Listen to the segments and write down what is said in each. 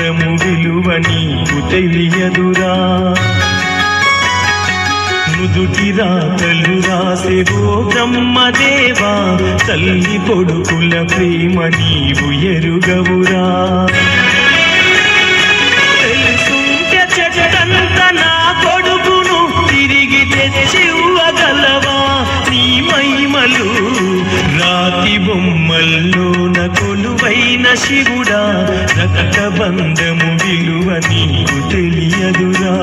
బంధము విలువ నీకు తెలియదురా. నుదుటి రాతలు రాసెవో బ్రహ్మదేవా, తల్లి కొడుకుల ప్రేమ నీవు ఎరుగవురా. తెలుసుంటే చెట్టంత నా కొడుకును తిరిగి తెచ్చివ్వగలవా నీ మహిమలు. రాతి బొమ్మల్లోన కొలువైన శివుడా, రక్త బంధము విలువ నీకు తెలియదురా.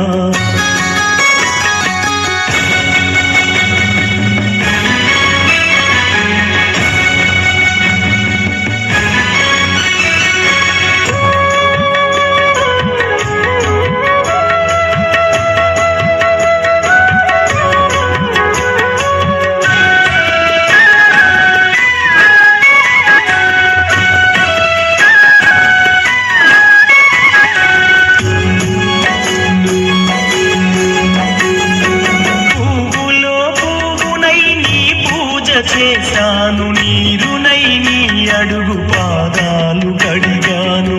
చేశాను నీరునై నీ అడుగు పాదాలు కడిగాను.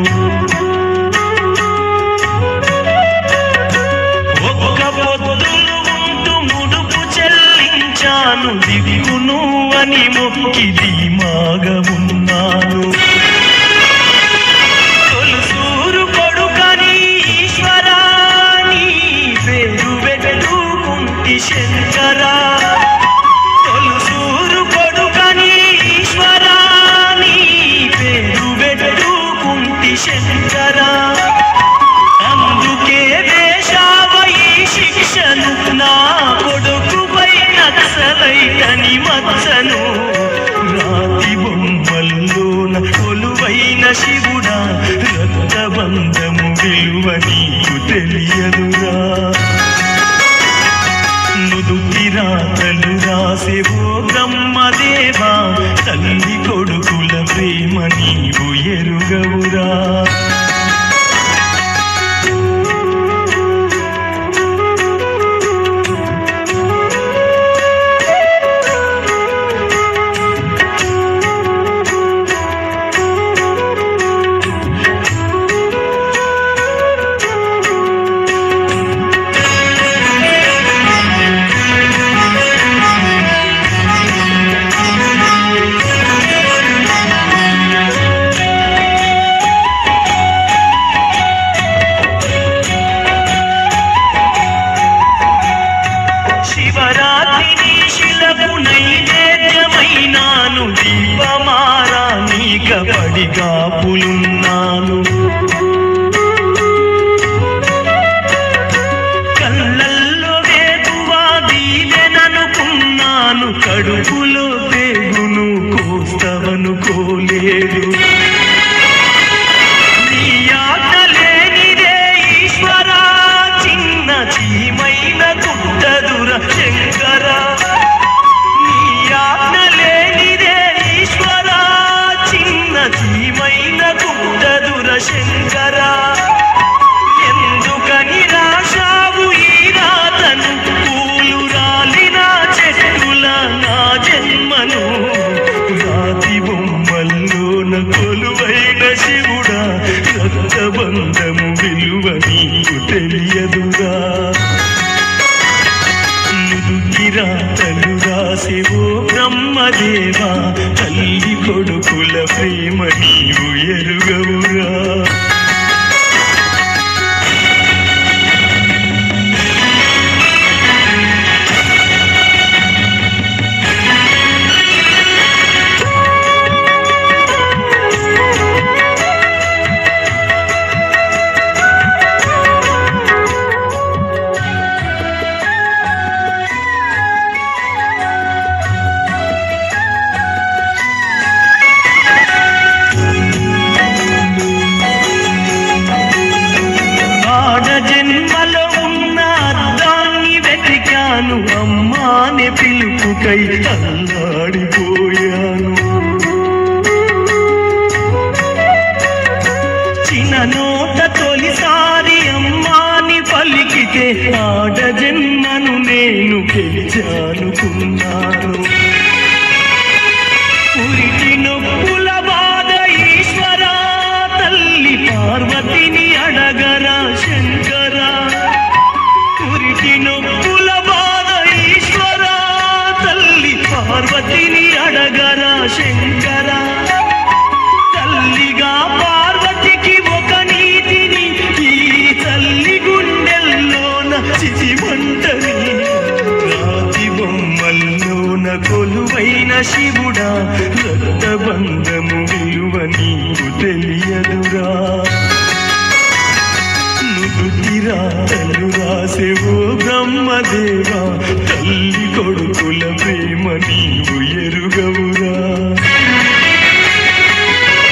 ఒక్క పొద్దులు ఉంటూ ముడుపు చెల్లించాను, దిగును అని మొక్కి ధీమాగా ఉన్నాను. తొలుసూరు కొడుకని ఈశ్వరా నీ పేరు వెతుకుంటి శంకరా. శంకరా అందుకే వేశావై శిక్షను, నా కొడుకుపై నక్సలైతని మచ్చను. రాతి బొమ్మల్లోన కొలువైన శివుడా, రక్త బంధము విలువ నీకు తెలియదురా. నుదుటి రాతలు రాసెవో బ్రహ్మదేవా, తల్లి కొడుకుల ప్రేమ నీవు ఎరుగవురా. శివరాత్రి శిలకు నైవేద్యమైనాను, దీపమారా నీక పడిగాపులున్నాను. కళ్ళల్లో వేగువా దీవెననుకున్నాను, కడుపులో పేగును కోస్తవనుకోలేదు. నీ ఆజ్ఞ లేనిదే ఈశ్వరా, చిన్న చీమైన గుడ్డదుర శంకరా. నీ ఆజ్ఞ లేనిదే ఈశ్వరా, చిన్న చీమైన గుడ్డదుర శంకరా. ఎందుకని రాశావు ఈ రాతను, పూలు రాలిన చెట్టుల నా జన్మను. రాతి బొమ్మల్లోన కొలువైన శివుడా, రక్త బంధము విలువ నీకు తెలియదురా. నుదుటి రాతలు రాసెవో బ్రహ్మదేవా, తల్లి కొడుకుల ప్రేమ నీవు ఎరుగవురా. అమ్మానే పిలుపుకై అల్లాడిపోయాను. చిన్న నోట తొలిసారి అమ్మాని పలికితే ఆడ జన్మను నేను గెలిచానుకున్నాను. పురికి నొప్పుల బాధ ఈశ్వరా, తల్లి పార్వతిని బ్రహ్మదేవా తల్లి కొడుకుల ప్రేమ నీవు ఎరుగవురా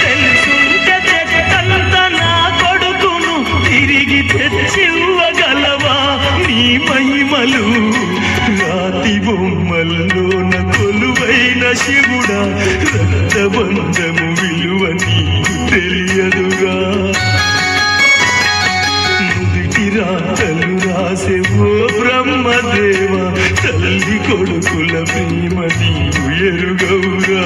తెలుసుంటే చెట్టంత నా కొడుకును తిరిగి తెచ్చివ్వగలవా నీ మహిమలు రాతి బొమ్మల్లోన కొలువైన శివుడా రక్తబంధము విలువ నీకు తెలియదుగా నుదిటి రాతలు రాసే ఓ బ్రహ్మదేవ తల్లి కొడుకుల ప్రేమ నీవు ఎరుగవురా